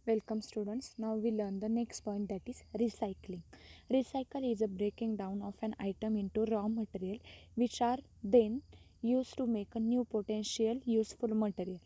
Welcome students. Now we learn the next point, that is recycling. Recycle is a breaking down of an item into raw material which are then used to make a new potential useful material.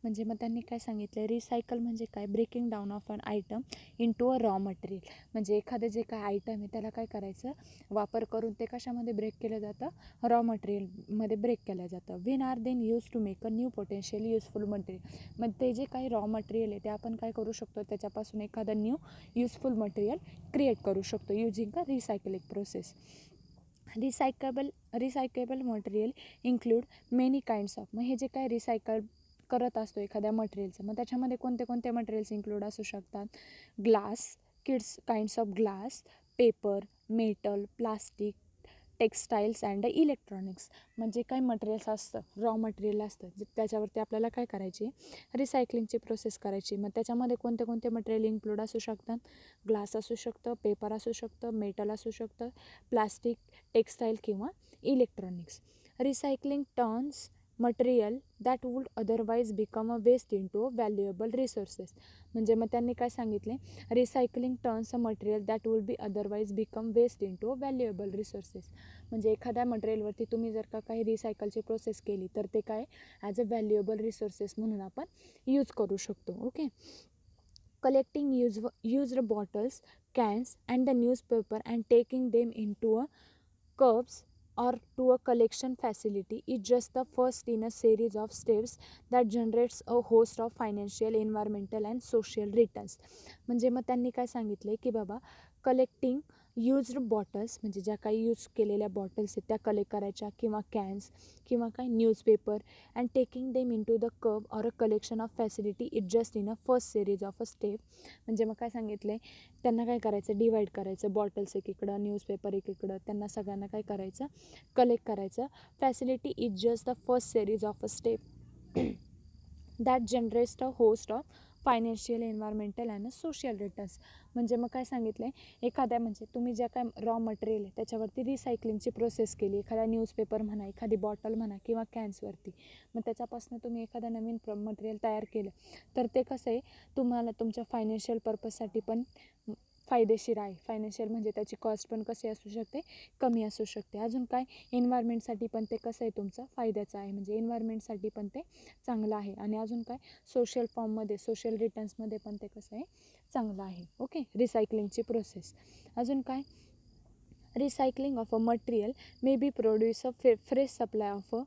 म्हणजे मग त्यांनी काय सांगितलं, recycle म्हणजे काय, breaking down of an item into a raw material. म्हणजे एखादं जे काय आयटम आहे त्याला काय करायचं, वापर करून ते कशामध्ये ब्रेक केलं जातं, रॉ मटेरियलमध्ये ब्रेक केलं जातं. When are then used to make a new potential useful material. मग ते जे काही रॉ मटेरियल आहे ते आपण काय करू शकतो, त्याच्यापासून एखादं न्यू युजफुल मटेरियल क्रिएट करू शकतो using a recycling process. Recyclable material include many kinds of. मग हे जे काय रिसायकल करत असतो एखाद्या मटेरियलचं, मग त्याच्यामध्ये कोणते कोणते मटेरियल्स इन्क्लूड असू शकतात, glass, kinds of glass, paper, metal, plastic, textiles and electronics. म्हणजे काही मटेरियल्स असतं, रॉ मटेरियल असतं, त्याच्यावरती आपल्याला काय करायची, रिसायकलिंगची प्रोसेस करायची. मग त्याच्यामध्ये कोणते कोणते मटेरियल इन्क्लूड असू शकतात, ग्लास असू शकतं, पेपर असू शकतं, मेटल असू शकतं, प्लास्टिक, टेक्स्टाईल किंवा electronics. Recycling turns material that would otherwise become a waste into a valuable resources. म्हणजे मग त्यांनी काय सांगितले, recycling turns a material that would be otherwise become waste into a valuable resources. म्हणजे एखाद्या मटेरियलवरती तुम्ही जर का काही रिसायकलची प्रोसेस केली तर ते काय ॲज अ व्हॅल्युएबल रिसोर्सेस म्हणून आपण यूज करू शकतो. Okay. Collecting used bottles, cans and the newspaper and taking them into a curbs or to a collection facility is just the first in a series of steps that generates a host of financial, environmental and social returns. म्हणजे मग त्यांनी काय सांगितले की बाबा, collecting used bottles म्हणजे ज्या काही यूज केलेल्या बॉटल्स आहेत त्या कलेक्ट करायच्या, किंवा कॅन्स किंवा काय newspaper, and taking them in to the curb or a collection of facility it just in a first series of a step. म्हणजे मग काय सांगितले, त्यांना काय करायचं, डिवाईड करायचं, बॉटल्स एकीकडं, न्यूजपेपर एकीकडं, त्यांना सगळ्यांना काय करायचं, कलेक्ट करायचं. Facility is just the first series of a step that generates a host of financial, environmental and social returns. म्हणजे मग काय सांगितलं आहे, एखाद्या म्हणजे तुम्ही ज्या काय रॉ मटेरियल आहे त्याच्यावरती रिसायकलिंगची प्रोसेस केली, एखाद्या न्यूजपेपर म्हणा, एखादी बॉटल म्हणा किंवा कॅन्सवरती, मग त्याच्यापासून तुम्ही एखादं नवीन मटेरियल तयार केलं तर ते कसं आहे, तुम्हाला तुमच्या फायनान्शियल पर्पजसाठी पण फायदेशीर आहे. फायनान्शियल म्हणजे त्याची कॉस्ट पण कशी असू शकते, कमी असू शकते. अजून काय, एन्व्हायरमेंटसाठी पण ते कसं आहे, तुमचं फायद्याचं आहे, म्हणजे एन्व्हायरमेंटसाठी पण ते चांगलं आहे. आणि अजून काय, सोशल फॉर्ममध्ये, सोशल रिटर्न्समध्ये पण ते कसं आहे, चांगलं आहे. ओके. रिसायकलिंगची प्रोसेस. अजून काय, recycling of a material may be produce a fresh supply of a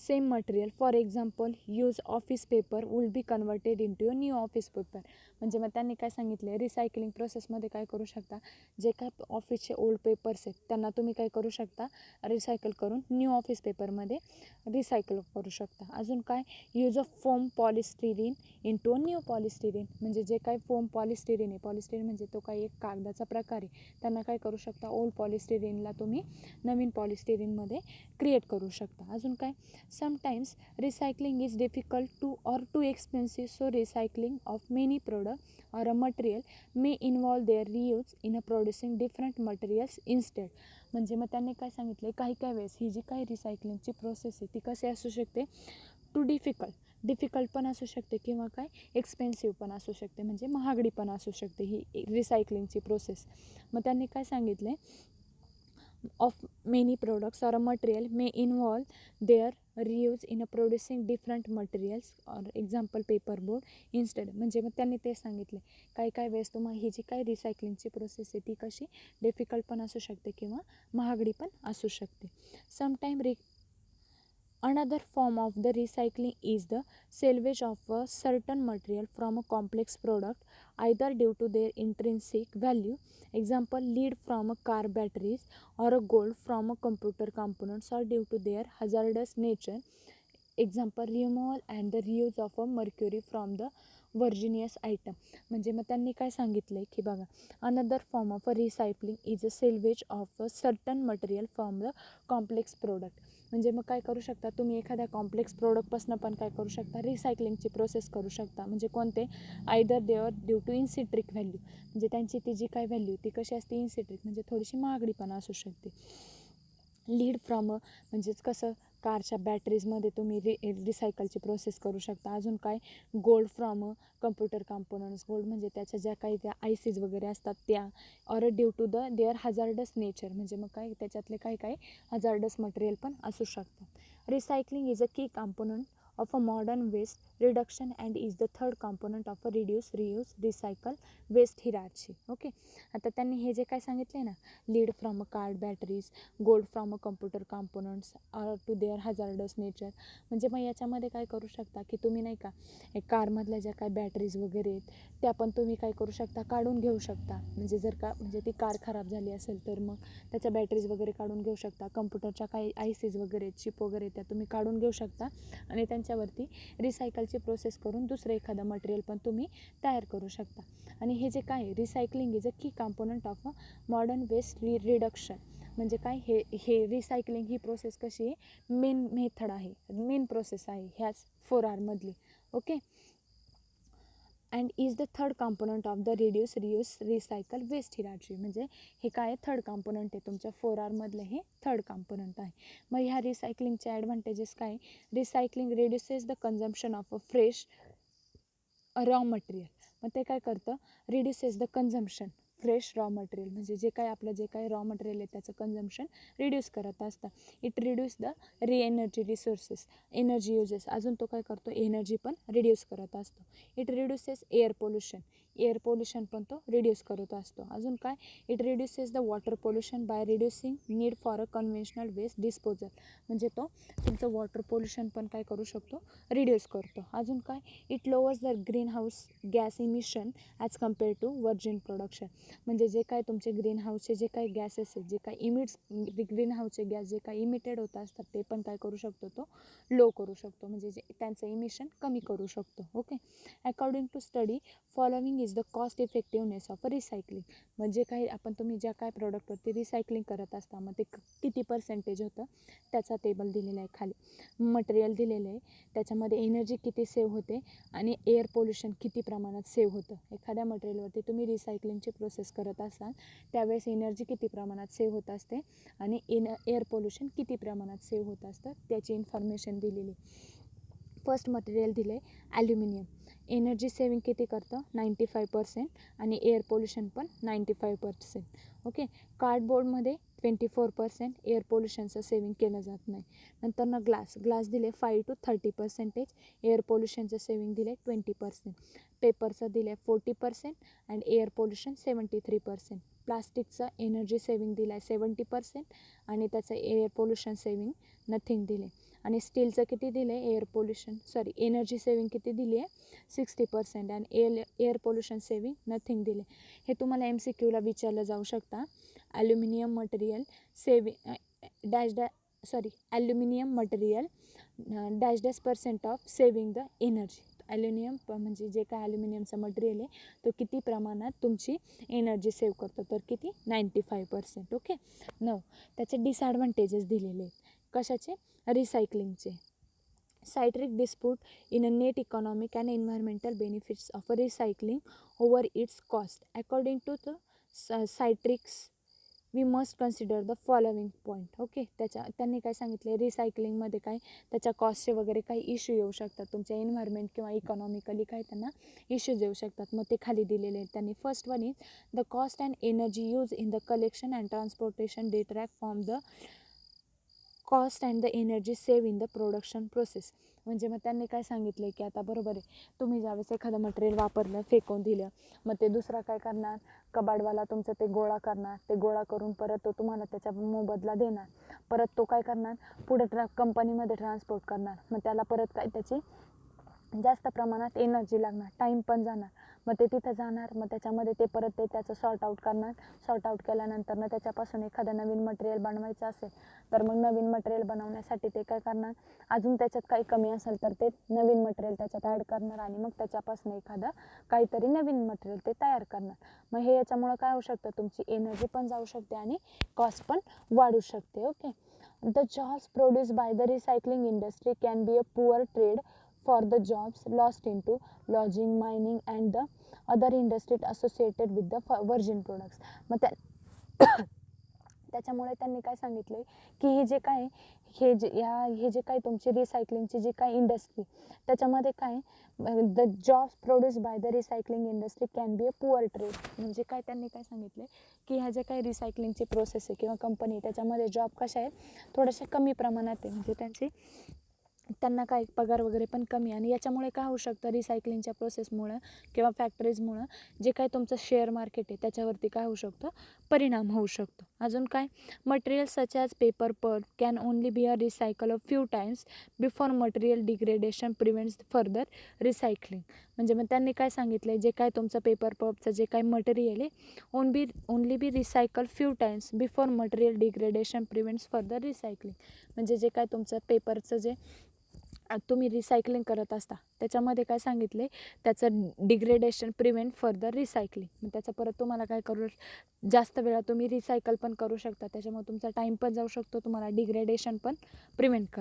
same material. For example, use office paper will be converted into a new office paper. म्हणजे मग त्यांनी काय सांगितलं, रिसायकलिंग प्रोसेसमध्ये काय करू शकता, जे काय ऑफिसचे ओल्ड पेपर्स आहेत त्यांना तुम्ही काय करू शकता, रिसायकल करून न्यू ऑफिस पेपरमध्ये रिसायकल करू शकता. अजून काय, use of foam polystyrene into a new polystyrene. म्हणजे जे काय फोम पॉलिस्टिरीन आहे, पॉलिस्टिरीन म्हणजे तो काही एक कागदाचा प्रकार आहे, त्यांना काय करू शकता, ओल्ड पॉलिस्टिरीनला तुम्ही नवीन पॉलिस्टिरीनमध्ये क्रिएट करू शकता. अजून काय, sometimes recycling is difficult to or too expensive, so recycling of many product or a material may involve their reuse in a producing different materials instead. म्हणजे मग त्यांनी काय सांगितले, काही वेळेस ही जी काही रिसायकलिंगची प्रोसेस आहे ती कशी असू शकते, टू डिफिकल्ट पण असू शकते, किंवा काय एक्सपेन्सिव्ह पण असू शकते, म्हणजे महागडी पण असू शकते ही रिसायकलिंगची प्रोसेस. मग त्यांनी काय सांगितले, of many products or a material may involve their reuse in a producing different materials or example paperboard instead. म्हणजे मग त्यांनी ते सांगितले, काही वेळेस तुम्हाला ही जी काही रिसायकलिंगची प्रोसेस आहे ती कशी डिफिकल्ट पण असू शकते किंवा महागडी पण असू शकते. Sometime Another form of the recycling is the salvage of a certain material from a complex product, either due to their intrinsic value, example lead from a car batteries, or a gold from a computer components, or due to their hazardous nature, example removal and the reuse of a mercury from the virginious item. म्हणजे मग त्यांनी काय सांगितलं आहे की बघा, another form of a recycling is a salvage of a certain material from the complex product. म्हणजे मग काय करू शकता, तुम्ही एखाद्या कॉम्प्लेक्स प्रोडक्टपासून पण काय करू शकता, रिसायकलिंगची प्रोसेस करू शकता. म्हणजे कोणते, either there due to intrinsic value, म्हणजे त्यांची ती जी काय व्हॅल्यू ती कशी असते, इन्सिट्रिक म्हणजे थोडीशी महागडी पण असू शकते. लीड फ्रॉम अ म्हणजेच कसं, कारच्या बॅटरीजमध्ये तुम्ही रिसायकलची प्रोसेस करू शकता. अजून काय, gold from computer components, gold म्हणजे त्याच्या ज्या काही त्या आयसीज वगैरे असतात त्या, or due to their hazardous nature, म्हणजे मग काय त्याच्यातले काही काही हजार्डस मटेरियल पण असू शकतात. Recycling is a key component of a modern waste reduction and is the third component of a reduce, reuse, recycle waste hierarchy. Okay, आता त्यांनी हे जे काय सांगितले ना, lead from a card batteries, gold from a computer components or to their hazardous nature, म्हणजे मग याच्यामध्ये काय करू शकता की तुम्ही नाही का एक कारमधल्या ज्या काय बॅटरीज वगैरे आहेत त्या पण तुम्ही काय करू शकता, काढून घेऊ शकता. म्हणजे जर का म्हणजे ती कार खराब झाली असेल तर मग त्याच्या बॅटरीज वगैरे काढून घेऊ शकता. कम्प्युटरच्या काही आयसीज वगैरे, चिप वगैरे त्या तुम्ही काढून घेऊ शकता आणि त्यांच्यावरती रिसायकलची प्रोसेस करून दुसरं एखादं मटेरियल पण तुम्ही तयार करू शकता. आणि हे जे काय recycling is a key component of a modern waste reduction, म्हणजे काय हे रिसायकलिंग ही प्रोसेस कशी आहे, मेन मेथड आहे, मेन प्रोसेस आहे ह्याच 4R मधली. Okay, and is the third component of the reduce, reuse, recycle, waste hierarchy, म्हणजे हे काय थर्ड कॉम्पोनंट आहे तुमच्या 4R मधलं, हे थर्ड कॉम्पोनंट आहे. मग ह्या रिसायकलिंगचे ॲडव्हान्टेजेस काय, recycling reduces the consumption of a fresh raw material, मग ते काय करतं, reduces the consumption fresh raw material, म्हणजे जे काय आपलं जे काय रॉ मटेरियल आहे त्याचं कन्झम्पशन रिड्यूस करत असतं. It reduce the energy resources, energy uses, अजून तो काय करतो, एनर्जी पण रिड्यूस करत असतो. इट रिड्युसेस एअर पोल्युशन पण तो रिड्यूस करत असतो. अजून काय, it reduces the water pollution by reducing need for a conventional waste disposal, म्हणजे तो तुमचं वॉटर पोल्युशन पण काय करू शकतो, रिड्यूस करतो. अजून काय, it lowers the green house gas emission as compare to virgin production, म्हणजे जे काय तुमचे ग्रीन हाऊसचे जे काही गॅसेस आहेत, जे काही ग्रीन हाऊसचे गॅस जे काही इमिटेड होत असतात ते पण काय करू शकतो, तो लो करू शकतो, म्हणजे जे त्यांचं इमिशन कमी करू शकतो. Okay, according to study following is the cost effectiveness of a recycling, म्हणजे काही आपण तुम्ही ज्या काय प्रोडक्टवरती रिसायकलिंग करत असता मग ते किती पर्सेंटेज होतं त्याचा टेबल दिलेला आहे खाली, मटेरियल दिलेलं आहे, त्याच्यामध्ये एनर्जी किती सेव्ह होते आणि एअर पोल्युशन किती प्रमाणात सेव्ह होतं. एखाद्या मटेरियलवरती तुम्ही रिसायकलिंगची प्रोसेस करत असाल त्यावेळेस एनर्जी किती प्रमाणात सेव्ह होत असते आणि एअर पोल्युशन किती प्रमाणात सेव्ह होत असतं त्याची इन्फॉर्मेशन दिलेली. फर्स्ट मटेरियल दिले ॲल्युमिनियम, एनर्जी सेविंग किती करतं, 95% आणि एअर पोल्युशन पण 95%. ओके, कार्डबोर्डमध्ये 24% एअर पोल्युशनचं सेविंग केलं जात नाही. नंतर ना ग्लास दिले 5 to 30%, एअर पोल्युशनचं सेविंग दिले 20%. पेपरचं दिले 40% अँड एअर पोल्युशन 73%. प्लास्टिकचं एनर्जी सेविंग दिलं आहे 70% आणि त्याचं एअर पोल्युशन सेविंग नथिंग दिले. आणि स्टीलचं किती दिलं आहे, एनर्जी सेविंग किती दिली आहे 60% and air pollution saving nothing दिले. हे तुम्हाला MCQला विचारलं जाऊ शकता. Aluminium material aluminium material -% of saving the energy. Aluminium म्हणजे जे काय ॲल्युमिनियमचं मटेरियल आहे तो किती प्रमाणात तुमची एनर्जी सेव्ह करतो, तर किती 95%. ओके, त्याचे डिसॲडव्हान्टेजेस दिलेले आहेत कशाचे, रिसायकलिंगचे. Citric dispute in a net economic and environmental benefits of a recycling over its cost. According to the citrics we must consider the following point. Okay, त्यांनी काय सांगितले, रिसायकलिंगमध्ये काय त्याच्या कॉस्टचे वगैरे काही इश्यू येऊ शकतात, तुमच्या एन्व्हायरमेंट किंवा इकॉनॉमिकली काय त्यांना इश्यूज येऊ शकतात, मग ते खाली दिलेले आहेत त्यांनी. First one is the cost and energy use in the collection and transportation detract from the cost and the energy save in the production process. म्हणजे मग त्यांनी काय सांगितलं की आता बरोबर आहे, तुम्ही ज्यावेळेस एखादं मटेरियल वापरलं, फेकून दिलं, मग ते दुसरा काय करणार, कबाडवाला तुमचं ते गोळा करणार, ते गोळा करून परत तो तुम्हाला त्याच्या मोबदला देणार, परत तो काय करणार, पुढे कंपनीमध्ये ट्रान्सपोर्ट करणार, मग त्याला परत काय त्याची जास्त प्रमाणात एनर्जी लागणार, टाईम पण जाणार, मग ते तिथं जाणार, मग त्याच्यामध्ये ते परत ते त्याचं सॉर्ट आऊट करणार, सॉर्ट आऊट केल्यानंतर ना त्याच्यापासून एखादं नवीन मटेरियल बनवायचं असेल तर मग नवीन मटेरियल बनवण्यासाठी ते काय करणार, अजून त्याच्यात काही कमी असेल तर ते नवीन मटेरियल त्याच्यात ॲड करणार आणि मग त्याच्यापासून एखादं काहीतरी नवीन मटेरियल ते तयार करणार. मग हे याच्यामुळं काय होऊ शकतं, तुमची एनर्जी पण जाऊ शकते आणि कॉस्ट पण वाढू शकते. Okay, the jobs produce by the recycling industry can be a poor trade for the jobs lost into lodging, mining and the other industries associated with the virgin products. मग त्याच्यामुळे त्यांनी काय सांगितलं की हे जे काय तुमची रिसायकलिंगची जी काय इंडस्ट्री, त्याच्यामध्ये काय the jobs produce by the recycling industry can be a poor trade. म्हणजे काय त्यांनी काय सांगितलं की ह्या ज्या काही रिसायकलिंगची प्रोसेस आहे किंवा कंपनी, त्याच्यामध्ये जॉब कशा आहेत थोड्याशा कमी प्रमाणात आहे, म्हणजे त्यांना काय पगार वगैरे पण कमी. आणि याच्यामुळे काय होऊ शकतं, रिसायकलिंगच्या प्रोसेसमुळं किंवा फॅक्टरीजमुळं जे काय तुमचं शेअर मार्केट आहे त्याच्यावरती काय होऊ शकतं, परिणाम होऊ शकतो. अजून काय, material such as paper pulp can only be a recycle a few times before material degradation prevents further recycling. म्हणजे मग त्यांनी काय सांगितलं, जे काय तुमचं पेपर पल्पचं जे काय मटेरियल आहे only be recycle few times before material degradation prevents further recycling. म्हणजे जे काय तुमचं पेपरचं जे तुम्ही रिसायकलिंग करत असता त्याच्यामध्ये काय सांगितले, त्याचं डिग्रेडेशन प्रिव्हेंट फर्दर रिसायकलिंग. मग त्याचं परत तुम्हाला काय करू, जास्त वेळा तुम्ही रिसायकल पण करू शकता, त्याच्यामुळे तुमचा टाईम पण जाऊ शकतो, तुम्हाला डिग्रेडेशन पण प्रिव्हेंट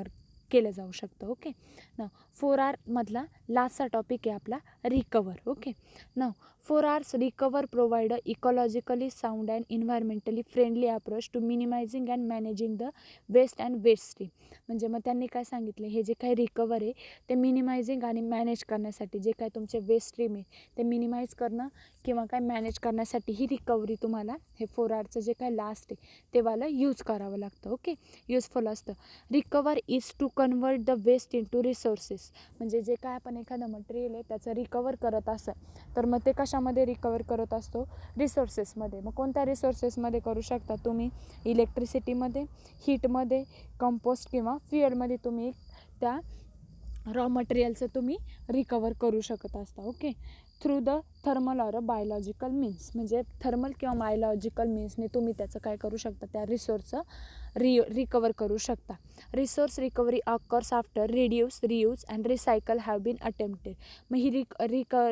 केलं जाऊ शकतं. ओके ना, 4R मधला लास्टचा टॉपिक आहे आपला रिकवर. ओके ना, 4Rs recover provide ecologically sound and environmentally friendly approach to minimising and managing the waste and waste stream. म्हणजे मग त्यांनी काय सांगितलं, हे जे काही रिकवर आहे ते मिनिमायझिंग आणि मॅनेज करण्यासाठी, जे काय तुमचे वेस्ट स्ट्रीम आहे ते मिनिमाइज करणं किंवा काय मॅनेज करण्यासाठी ही रिकव्हरी तुम्हाला हे 4Rचं जे काय लास्ट आहे तेवाला यूज करावं लागतं. ओके, युजफुल असतं. Recover is to convert the waste into resources. म्हणजे जे काय आपण एखादं मटेरियल आहे त्याचं रिकवर करत असं, तर मग ते कशामध्ये रिकवर करत असतो, रिसोर्सेसमध्ये. मग कोणत्या रिसोर्सेसमध्ये करू शकता तुम्ही, इलेक्ट्रिसिटीमध्ये, हीटमध्ये, कंपोस्ट किंवा फ्युएलमध्ये तुम्ही त्या रॉ मटेरियलचं तुम्ही रिकवर करू शकत असता. Okay, through the thermal or biological means. म्हणजे थर्मल किंवा बायोलॉजिकल मीन्सने तुम्ही त्याचं काय करू शकता, त्या रिसोर्सचं रिकवर करू शकता. Resource recovery occurs after reuse and recycle have been attempted. मग ही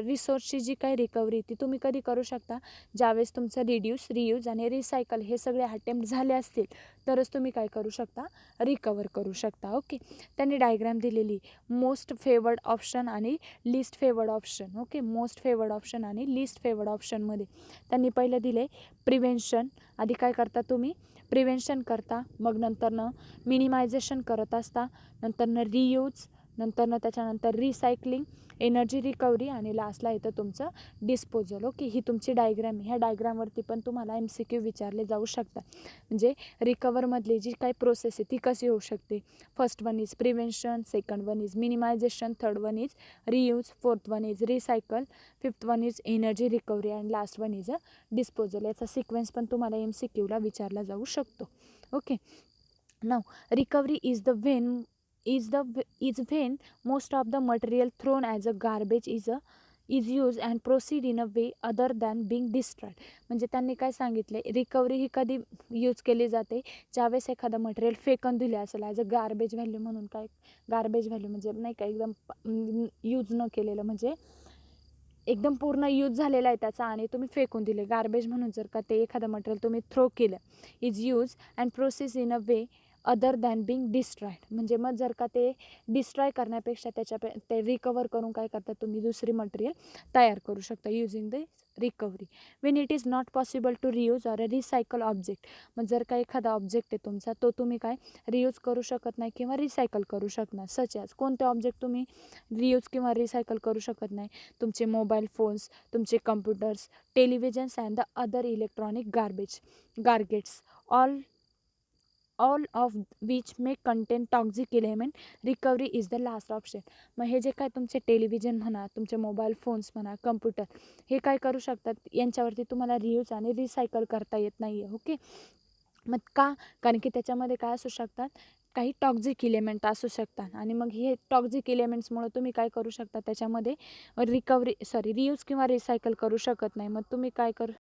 रिसोर्सची जी काही रिकव्हरी ती तुम्ही कधी करू शकता, ज्यावेळेस तुमचं रियूज आणि रिसायकल हे सगळे अटेम्प्ट झाले असतील तरच तुम्ही काय करू शकता, रिकवर करू शकता. ओके, त्यांनी डायग्राम दिलेली मोस्ट फेवर्ड ऑप्शन आणि list favoured option. Okay, most favoured option आणि लिस्ट फेवर्ड ऑप्शनमध्ये त्यांनी पहिलं दिले प्रिव्हेन्शन. आधी काय करता तुम्ही, प्रिव्हेन्शन करता, मग नंतरनं मिनिमायझेशन करत असता, नंतरनं रियूज, नंतरनं त्याच्यानंतर रिसायकलिंग, एनर्जी रिकव्हरी आणि लास्टला येतं तुमचं डिस्पोजल. ओके, ही तुमची डायग्राम आहे. ह्या डायग्रामवरती पण तुम्हाला MCQ विचारले जाऊ शकतात. म्हणजे रिकवरमधली जी काही प्रोसेस आहे ती कशी होऊ शकते. First one is prevention, second one is minimisation, third one is reuse, fourth one is recycle, fifth one is energy recovery and last one is a disposal. याचा सिक्वेन्स पण तुम्हाला MCQला विचारला जाऊ शकतो. Okay, now recovery is when most of the material thrown as a garbage is used and proceed in a way other than being destroyed. म्हणजे त्यांनी काय सांगितले, रिकव्हरी ही कधी यूज केली जाते, ज्यावेळेस एखादं मटेरियल फेकून दिले असेल ॲज अ गार्बेज व्हॅल्यू म्हणून. काय गार्बेज व्हॅल्यू म्हणजे नाही का एकदम यूज न केलेलं, म्हणजे एकदम पूर्ण यूज झालेला आहे त्याचा आणि तुम्ही फेकून दिले, गार्बेज म्हणून जर का ते एखादं मटेरियल तुम्ही थ्रो केलं. Is use and process in a way other than being destroyed. म्हणजे मग जर का ते डिस्ट्रॉय करण्यापेक्षा ते रिकवर करून काय करतात तुम्ही, दुसरी मटेरियल तयार करू शकता using the recovery. When it is not possible to reuse or recycle object. मग जर का एखादा ऑब्जेक्ट आहे तुमचा तो तुम्ही काय रियूज करू शकत नाही किंवा रिसायकल करू शकणार, सच ॲज कोणते ऑब्जेक्ट तुम्ही रियूज किंवा रिसायकल करू शकत नाही, तुमचे मोबाईल फोन्स, तुमचे computers, televisions and the other electronic gadgets, all of which may contain toxic element. Recovery is the last option. मग हे जे काय तुमचे टेलिव्हिजन म्हणा, तुमचे मोबाईल फोन्स म्हणा, कम्प्युटर, हे काय करू शकतात, यांच्यावरती तुम्हाला रियूज आणि रिसायकल करता येत नाही आहे. ओके, मग का, कारण की त्याच्यामध्ये काय असू शकतात, काही टॉक्झिक इलेमेंट असू शकतात आणि मग हे टॉक्झिक इलेमेंट्समुळे तुम्ही काय करू शकता, त्याच्यामध्ये रियूज किंवा रिसायकल करू शकत नाही. मग तुम्ही काय